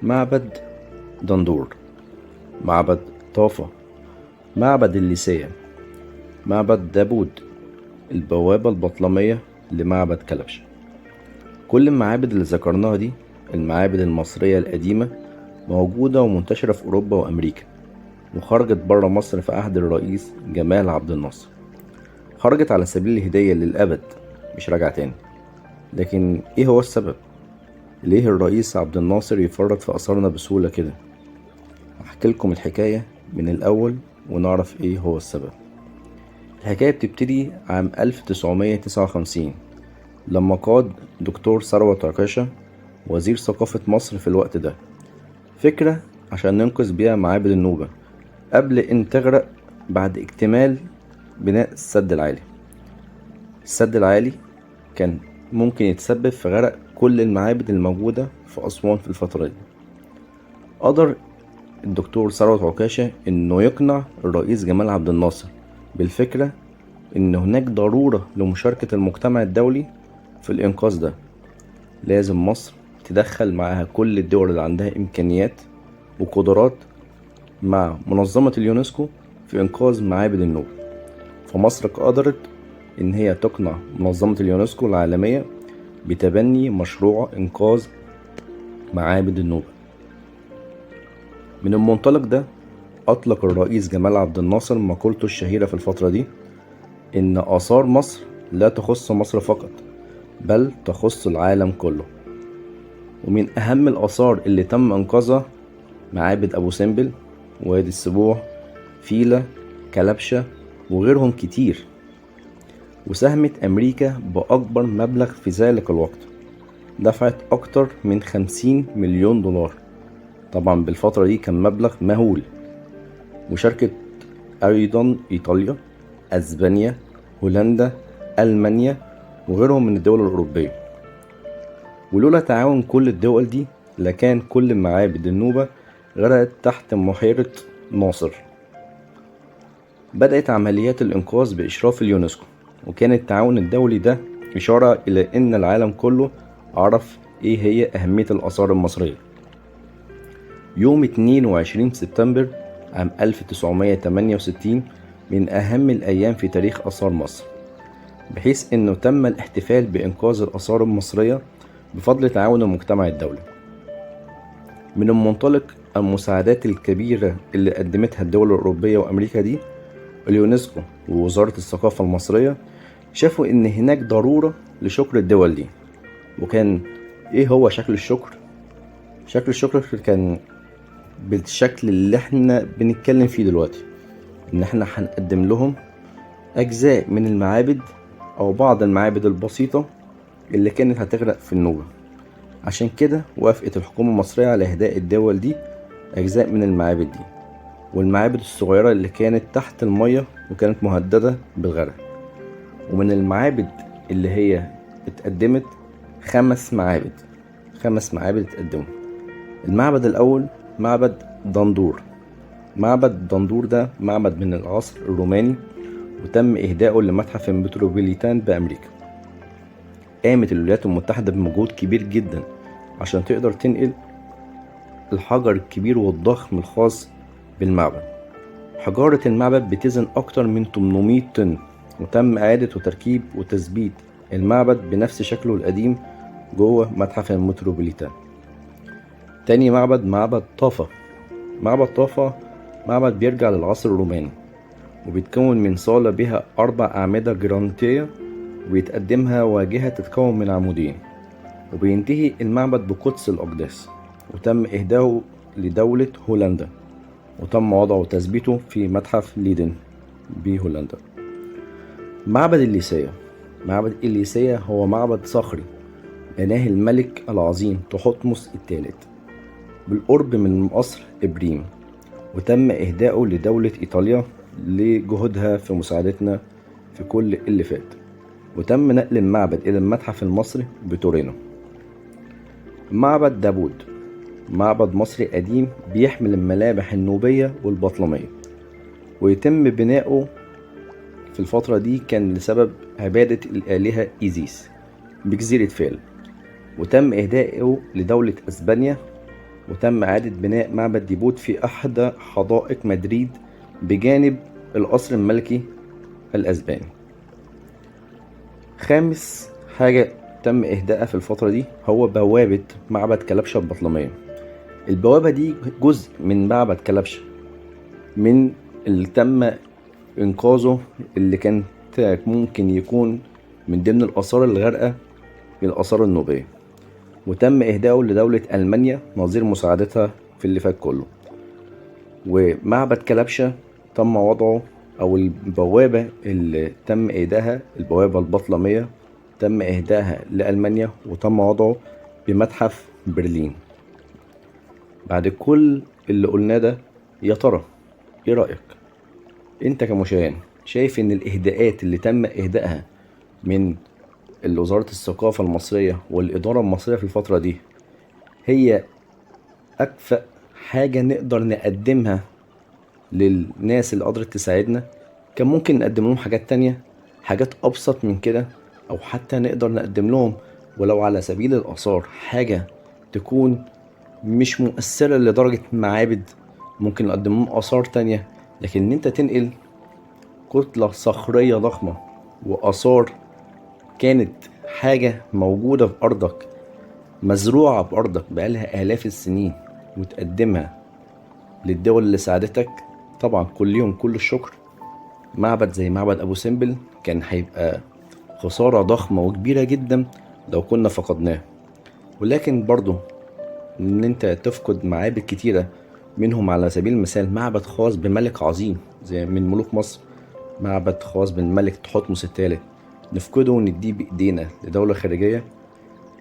معبد دندور، معبد طافا، معبد الليسية، معبد داوود، البوابة البطلمية لمعبد كلبش. كل المعابد اللي ذكرناها دي المعابد المصرية القديمة، موجودة ومنتشرة في أوروبا وأمريكا، وخرجت برا مصر في عهد الرئيس جمال عبد الناصر. خرجت على سبيل الهدية للأبد، مش راجعة تاني. لكن ايه هو السبب؟ ليه الرئيس عبد الناصر يفرط في آثارنا بسهولة كده؟ هحكي لكم الحكاية من الأول ونعرف ايه هو السبب. الحكاية بتبتدي عام 1959 لما قاد دكتور ثروت عكاشة وزير ثقافة مصر في الوقت ده فكرة عشان ننقذ بيها معابد النوبة قبل ان تغرق بعد اكتمال بناء السد العالي. السد العالي كان ممكن يتسبب في غرق كل المعابد الموجودة في أسوان في الفترة دي. قدر الدكتور ثروت عكاشة إنه يقنع الرئيس جمال عبد الناصر بالفكرة إن هناك ضرورة لمشاركة المجتمع الدولي في الإنقاذ ده. لازم مصر تدخل معاها كل الدول اللي عندها إمكانيات وقدرات مع منظمة اليونسكو في إنقاذ معابد النوبة. فمصر قدرت إن هي تقنع منظمة اليونسكو العالمية بتبني مشروع إنقاذ معابد النوبة. من المنطلق ده أطلق الرئيس جمال عبد الناصر مقولته الشهيرة في الفترة دي إن آثار مصر لا تخص مصر فقط، بل تخص العالم كله. ومن أهم الآثار اللي تم إنقاذها معابد أبو سمبل، وادي السبوع، فيلة، كلبشة وغيرهم كتير. وساهمت أمريكا بأكبر مبلغ في ذلك الوقت، دفعت أكتر من 50 مليون دولار. طبعا بالفترة دي كان مبلغ مهول. وشاركت أيضا إيطاليا، أسبانيا، هولندا، ألمانيا وغيرهم من الدول الأوروبية. ولولا تعاون كل الدول دي لكان كل معابد النوبة غرقت تحت بحيرة ناصر. بدأت عمليات الإنقاذ بإشراف اليونسكو، وكان التعاون الدولي ده إشارة إلى إن العالم كله عرف إيه هي أهمية الآثار المصرية. يوم 22 سبتمبر عام 1968 من أهم الأيام في تاريخ آثار مصر، بحيث إنه تم الاحتفال بإنقاذ الآثار المصرية بفضل تعاون المجتمع الدولي. من المنطلق المساعدات الكبيرة اللي قدمتها الدول الأوروبية وأمريكا دي، اليونسكو ووزارة الثقافة المصرية شافوا إن هناك ضرورة لشكر الدول دي. وكان إيه هو شكل الشكر؟ شكل الشكر كان بالشكل اللي احنا بنتكلم فيه دلوقتي، إن احنا هنقدم لهم أجزاء من المعابد أو بعض المعابد البسيطة اللي كانت هتغرق في النوبة. عشان كده وافقت الحكومة المصرية على إهداء الدول دي أجزاء من المعابد دي، والمعابد الصغيرة اللي كانت تحت المية وكانت مهددة بالغرق. ومن المعابد اللي هي اتقدمت 5 معابد اتقدموا. المعبد الأول معبد دندور. معبد دندور ده معبد من العصر الروماني، وتم إهدائه لمتحف المتروبوليتان بأمريكا. قامت الولايات المتحدة بمجهود كبير جدا عشان تقدر تنقل الحجر الكبير والضخم الخاص بالمعبد. حجارة المعبد بتزن أكتر من 800 طن، وتم إعادة وتركيب وتثبيت المعبد بنفس شكله القديم جوه متحف المتروبوليتان. تاني معبد طافا. معبد طافا معبد بيرجع للعصر الروماني، وبيتكون من صالة بها 4 أعمدة جرانيتية، وبيتقدمها واجهة تتكون من عمودين. وبينتهي المعبد بقدس الأقداس، وتم إهداؤه لدولة هولندا، وتم وضعه وتثبيته في متحف ليدن بهولندا. معبد الليسية هو معبد صخري بناه الملك العظيم تحتمس الثالث بالقرب من قصر إبريم، وتم إهداؤه لدولة إيطاليا لجهودها في مساعدتنا في كل اللي فات. وتم نقل المعبد إلى المتحف المصري بتورينو. معبد داوود معبد مصري قديم بيحمل الملامح النوبية والبطلمية، ويتم بناؤه في الفترة دي كان لسبب عبادة الآلهة إيزيس بجزيرة فيل. وتم إهدائه لدولة أسبانيا وتم إعادة بناء معبد ديبوت في أحد حدائق مدريد بجانب القصر الملكي الأسباني. خامس حاجة تم إهدائها في الفترة دي هو بوابة معبد كلبشة البطلمية. البوابة دي جزء من معبد كلبشة من اللي تم إنقاذه، اللي كان ممكن يكون من ضمن الآثار الغارقة الآثار النوبية، وتم إهدائه لدولة ألمانيا نظير مساعدتها في اللي فات كله. ومعبد كلبشة تم وضعه، أو البوابة اللي تم إهدائها البوابة البطلمية تم إهدائها لألمانيا وتم وضعه بمتحف برلين. بعد كل اللي قلناه ده، يا ترى إيه رأيك أنت كمشاهد؟ شايف إن الإهداءات اللي تم إهدائها من وزارة الثقافة المصرية والإدارة المصرية في الفترة دي هي أكفأ حاجة نقدر نقدمها للناس اللي قدرت تساعدنا؟ كان ممكن نقدم لهم حاجات تانية، حاجات أبسط من كده، أو حتى نقدر نقدم لهم ولو على سبيل الآثار حاجة تكون مش مؤثرة لدرجة معابد. ممكن نقدم لهم آثار تانية، لكن إن أنت تنقل كتلة صخرية ضخمة وآثار كانت حاجة موجودة في أرضك، مزروعة في أرضك بقالها آلاف السنين، وتقدمها للدول اللي ساعدتك، طبعا كل يوم كل الشكر. معبد زي معبد أبو سمبل كان هيبقى خسارة ضخمة وكبيرة جدا لو كنا فقدناه. ولكن برضو إن أنت تفقد معابد كتيرة، منهم على سبيل المثال معبد خاص بملك عظيم زي من ملوك مصر، معبد خاص بالملك تحتمس الثالث، نفقده ونديه بإيدينا لدولة خارجية.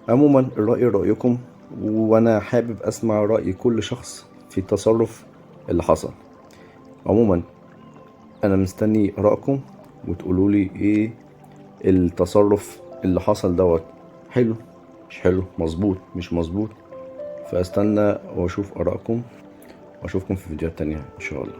عموما الرأي رأيكم، وأنا حابب أسمع رأي كل شخص في التصرف اللي حصل. عموما أنا مستني رأيكم وتقولولي إيه التصرف اللي حصل دوت، حلو مش حلو، مظبوط مش مظبوط. فأستنى وأشوف آرائكم وأشوفكم في فيديوهات تانية إن شاء الله.